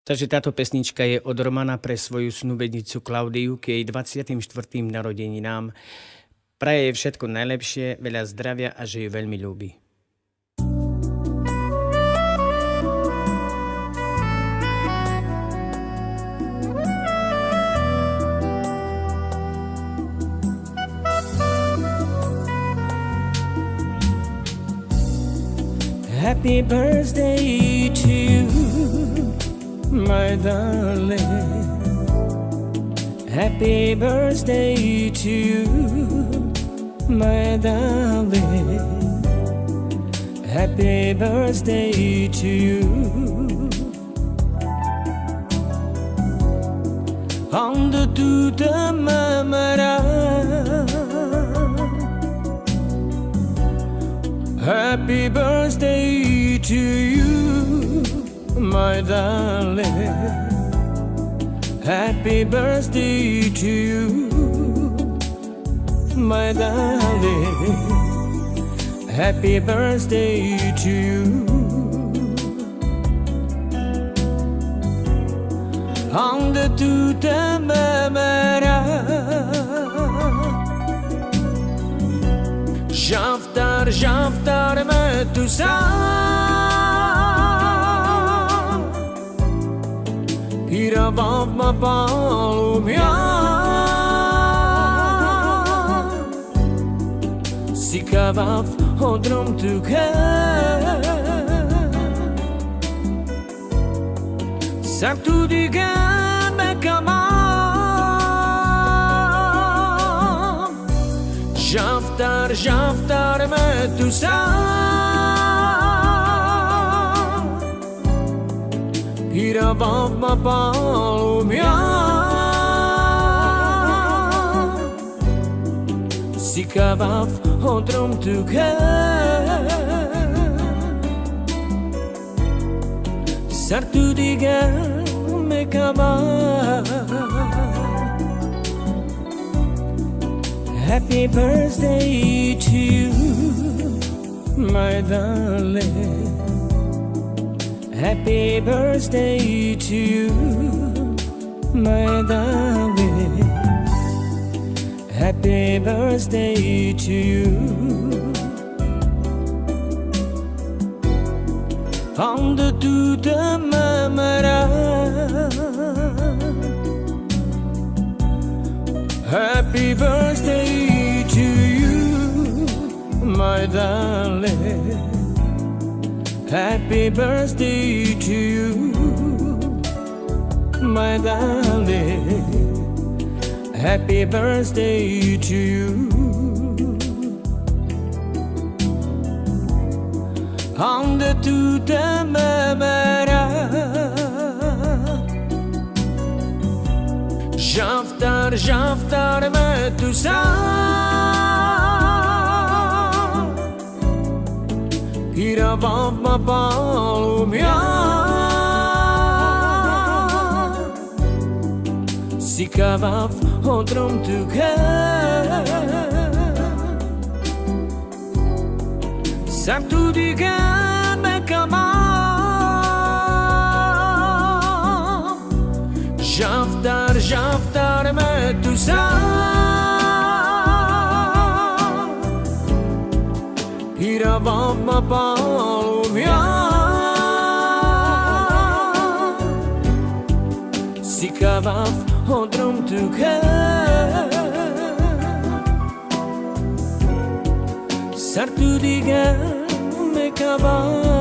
Takže táto pesnička je od Romana pre svoju snúbenicu Klaudiu k jej 24. narodeninám. Praje jej všetko najlepšie, veľa zdravia a že ju veľmi ľúbi. Happy birthday to you, my darling. Happy birthday to you, my darling. Happy birthday to you. Hande tutte mamma. Happy birthday to you, my darling. Happy birthday to you, my darling. Happy birthday to you. Hande tutte mamma. Jaftar, jaftar me tu sam. Hiravav ma palumja. Sikavav odrom tuke. Sartu digan me kamam. Jaftar, jaftar me tu sam. Hiravav ma palumja. Sikavav odrom tuke. Sartu diga me kamam. Happy birthday to you, my darling. Happy birthday to you, my darling. Happy birthday to you. Hande tutte mamma. Happy birthday to you, my darling. Happy birthday to you, my darling. Happy birthday to you. Hande tutte mamma. Jaftar, jaftar me tu sam. Hiravav ma palumja. Sikavav odrom tuke. Sartu digan me kamam. Jaftar, jaftar me tu sam. Hiravav ma palumja. Sikavav odrom tuke. Sartu diga me kamam.